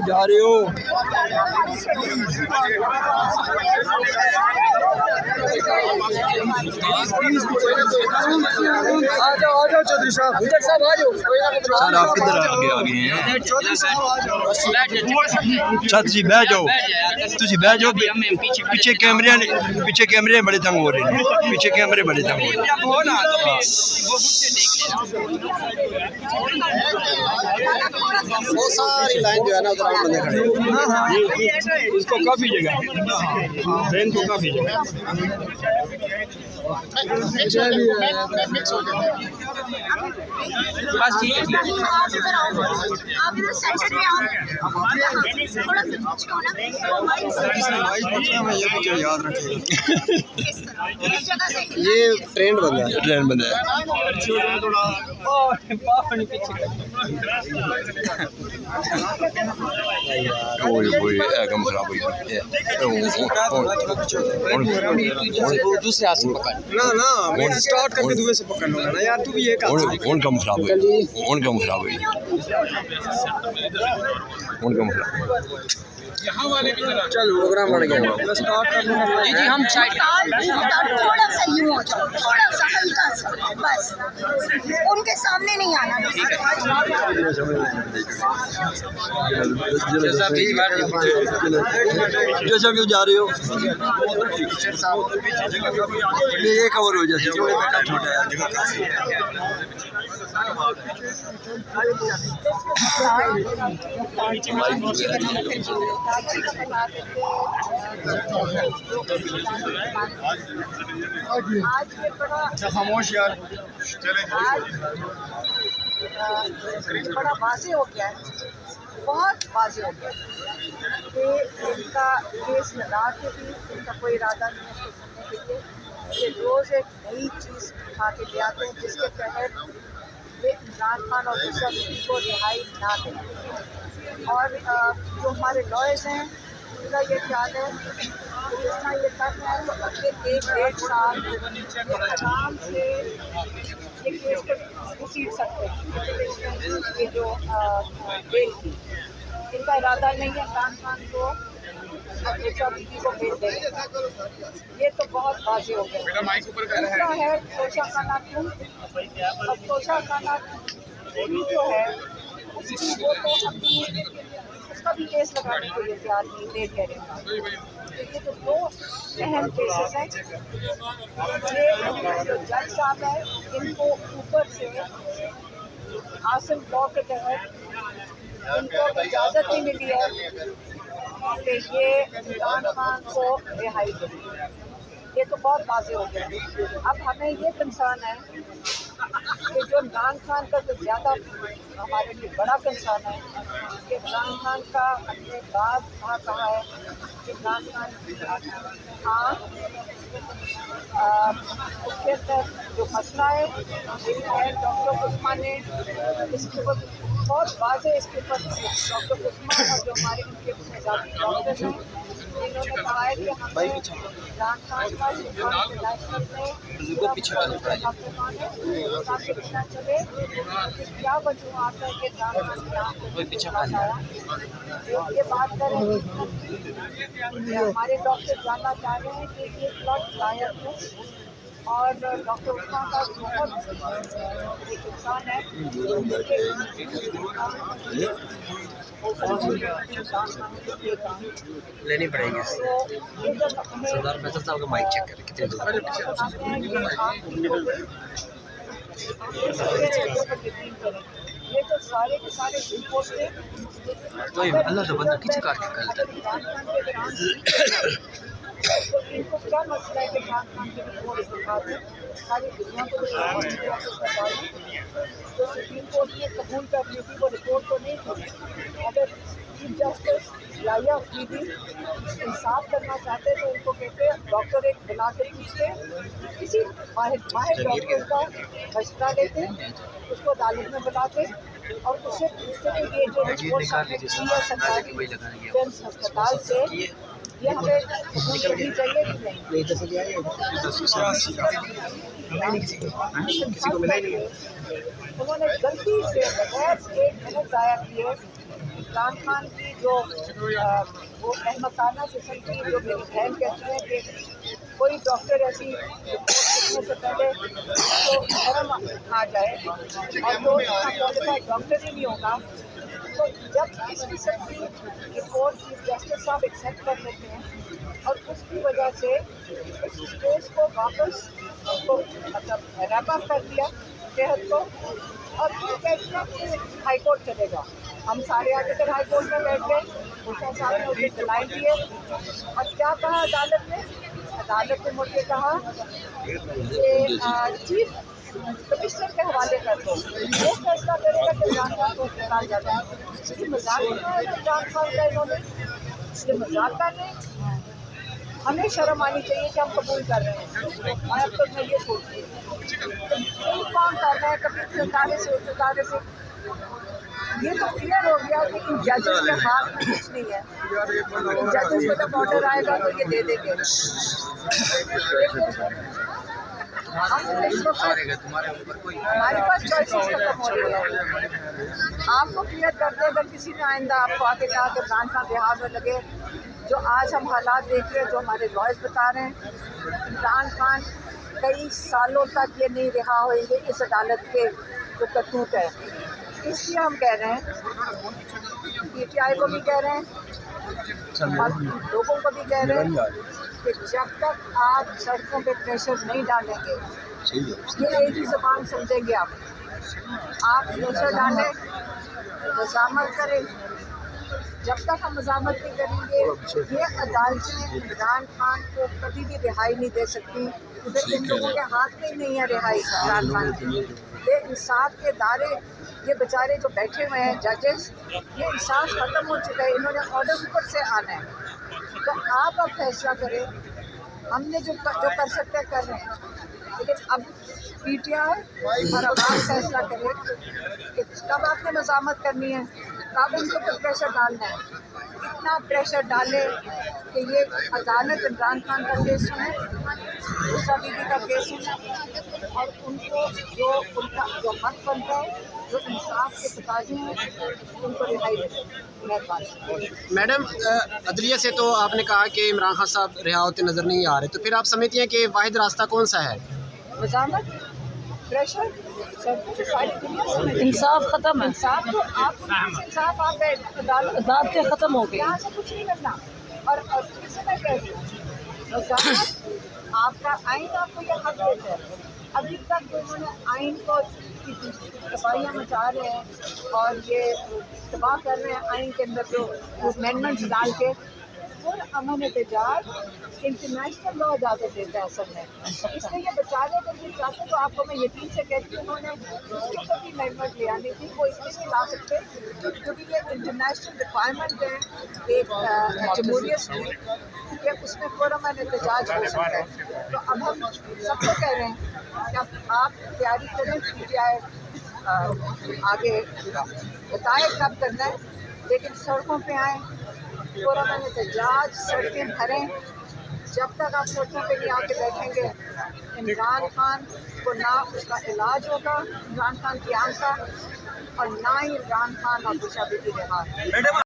जा रहे हो आ जाओ चौधरी साहब आ जाओ सर आप किधर आगे हैं चौधरी साहब जी बैठ जाओ तुझे बैठ जाओ पीछे कैमरे बड़े तंग हो रहे हैं पीछे कैमरे बड़े तंग हो रहे हैं वो सारी लाइन जो है ना उधर बंदे खड़े इसको काफी जगह ट्रेन को काफी जगह बस ठीक है आप इधर सेंटर में आओ थोड़ा सा ये मुझे याद रखेगा ये ट्रेन बंद है कम खराब हुई दूसरे हाथ से पकड़ ना मैं स्टार्ट करके दूसरे से पकड़ लूंगा ना यार तू भी ये कम खराब हुई चलो प्रोग्राम बढ़ गया जी हम साइड थोड़ा सा यूं हो जाओ थोड़ा सा हल्का सा बस उनके सामने नहीं आना जैसा क्यों जा रहे हो ये कवर हो जैसे छोटा है जगह काफी खामोश यार बड़ा वाज़ेह हो गया है बहुत वाज़ेह हो गया कि इनका केस लगा के भी इनका कोई इरादा नहीं है उसको सुनने के लिए ये रोज़ एक नई चीज़ उठा के ले आते हैं जिसके तहत वे इमरान खान और दूसरा को रिहाई ना दें और जो हमारे लॉयर्स हैं उनका ये ख्याल है जितना ये कर रहे हैं तो अगले 1-1.5 साल आराम से ये केस को घसीट सकते हैं ये जो बेल की इनका इरादा नहीं है इमरान खान को को भेज देंगे ये तो बहुत वाज़ेह हो गया दूसरा है तोशा खाना क्यों अब तोशा खाना जो है उसकी वो तो अपनी उसका भी केस लगाने के लिए तैयार नहीं दे कह रहे हैं ये तो दो अहम केसेस हैं ये जो जज साहब है इनको ऊपर से आसन लॉ के तहत इनको इजाज़त नहीं मिली है कि ये इमरान खान को रिहाई दे ये तो बहुत वाज़ेह हो गया अब हमें ये कंसर्न है कि जो इमरान खान का तो ज़्यादा हमारे लिए बड़ा कंसर्न है कि इमरान खान का हमने बात कहा है कि इमरान खान उसके अंदर जो मसला है डॉक्टर उस्मान ने इसके ऊपर बहुत वाज़ेह इसके ऊपर डॉक्टर उस्मान और जो हमारे उनके जाती डॉक्टर हैं इन्होंने कहा है कि हमें इमरान खान का चले क्या वजूहत है कि इमरान खान ये बात करें हमारे डॉक्टर जानना चाह रहे हैं कि ये प्लॉट लायक है और डॉक्टर उस्मान का बहुत एक इंसान है लेनी पड़ेगी सरदार फैसल साहब का माइक चेक करें कितने दूर ये तो सारे के सारे रिपोर्ट थे तो अल्लाह से बंदा किसी काट के करता तो इनको क्या मसला है कि इमरान खान की रिपोर्ट सारी दुनिया को तो सुप्रीम कोर्ट ने कबूल कर ली थी वो रिपोर्ट तो नहीं थी अगर चीफ जस्टिस लाया फरीदी इंसाफ करना चाहते तो उनको कहते डॉक्टर एक बुला के पूछते किसी माहिर डॉक्टर का मशवरा लेते उसको अदालत में बुलाते और उससे पूछते कि ये जो रिपोर्ट सरकारी अस्पताल से ये हमें करनी चाहिए कि नहीं। किसी को मिला ही नहीं। उन्होंने गलती से बगैर 1 मिनट ज़ाया किए इमरान खान की जो वो अहमकाना किस्म की जो मेरी बहन कहती है कि कोई डॉक्टर ऐसी रिपोर्ट लिखने से पहले तो शर्म आ जाए और जो क्वालिफाइड डॉक्टर ही नहीं होगा, तो जब इस किस्म की रिपोर्ट चीफ जस्टिस साहब एक्सेप्ट कर लेते हैं और उसकी वजह से इस केस को वापस उसको मतलब रैप अप कर दिया सेहत को, और फिर कहते हैं कि हाई कोर्ट चलेगा। हम सारे आगे तक हाई कोर्ट में बैठ गए, उषा साहब ने उसे चलाए दिए और क्या कहा अदालत ने? अदालत ने मुझे कहा कि चीफ कमिश्नर के हवाले कर दो, वो फैसला करेगा कि इमरान खान को निकाल जाता है। इसे मजाक बनाया इमरान खान का इन्होंने, ये मजाक कर रहे हैं। हमें शर्म आनी चाहिए कि हम कबूल कर रहे हैं। और अब तक मैं ये सोचती हूँ काम कर रहे हैं कभी सितारे से सितारे से, ये तो क्लियर हो गया कि इन जजेस के हाथ में कुछ नहीं है। इन जजेस को जब ऑर्डर आएगा तो ये दे देंगे। हमारे पास चॉइसेस खत्म हो रही है। आपको क्लियर कर दे, अगर किसी ने आइंदा आपको आके कहा कि इमरान खान बिहार में लगे, जो आज हम हालात देख रहे हैं, जो हमारे लॉयर्स बता रहे हैं, इमरान खान कई सालों तक ये नहीं रिहा होंगे इस अदालत के जो करतूत है। इसलिए हम कह रहे हैं, PTI को भी कह रहे हैं और लोगों को भी कह रहे हैं कि जब तक आप सड़कों पे प्रेशर नहीं डालेंगे, ये एक ही ज़बान समझेंगे आप प्रेशर डालें, मज़ामत करें। जब तक हम मज़ामत नहीं करेंगे, ये अदालतें इमरान खान को कभी भी रिहाई नहीं दे सकती। उधर इन लोगों के हाथ में ही नहीं है रिहाई इमरान खान की। ये इंसाफ के दायरे, ये बेचारे जो बैठे हुए हैं जजेस, ये इंसाफ ख़त्म हो चुका है। इन्होंने ऑर्डर ऊपर से आना है, तो आप अब फैसला करें। हमने जो कर सकते हैं कर रहे हैं, लेकिन अब PTI और आवाम फैसला करे कि कब आपने मज़ामत करनी है, कब उनको पर प्रेशर डालना है। इतना प्रेशर डाले कि ये अदालत इमरान खान का केस सुने, उषा बीबी का केस सुने और उनको जो उनका जो हक बनता है, जो इंसाफ के तकाज़े हैं, उनको रिहाई दे। मैडम, अदलिया से तो आपने कहा कि इमरान खान साहब रिहा होते नज़र नहीं आ रहे, तो फिर आप समझती हैं कि वाहिद रास्ता कौन सा है? मज़ामत, प्रेशर, इंसाफ खत्म है। इंसाफ तो आप इंसाफ आप अदालतें खत्म हो गई, यहाँ से कुछ नहीं करना। और किसी मैं कह रही हूँ, मज़ामत आपका आइन आपको ये हक देता है। अभी तक जो उन्होंने आइन को तबाहियाँ मचा रहे हैं और ये तबाह कर रहे हैं आइन के अंदर जो अमेंडमेंट्स डाल के, और अमन एहतजाज इंटरनेशनल लॉ इजाज़त देता है असल में। इसलिए ये बेचारे अगर ये चाहते तो आपको मैं यकीन से कहती हूँ उन्होंने उसके ऊपर भी अमेंडमेंट ले आनी थी, वो इसलिए नहीं ला सकते क्योंकि ये इंटरनेशनल रिक्वायरमेंट है एक जमहूरियत की कि उसमें अमन एहतजाज हो सकता है। तो अब हम सबको कह रहे हैं कि अब आप तैयारी करें, PTI आगे बताए कब करना है, लेकिन सड़कों पे आएँ, पुरअमन एहतजाज, सड़कें भरें। जब तक आप सड़कों पे नहीं आके बैठेंगे, इमरान खान को ना उसका इलाज होगा, इमरान खान की आंख का, और ना ही इमरान खान और उषा बीबी रिहा।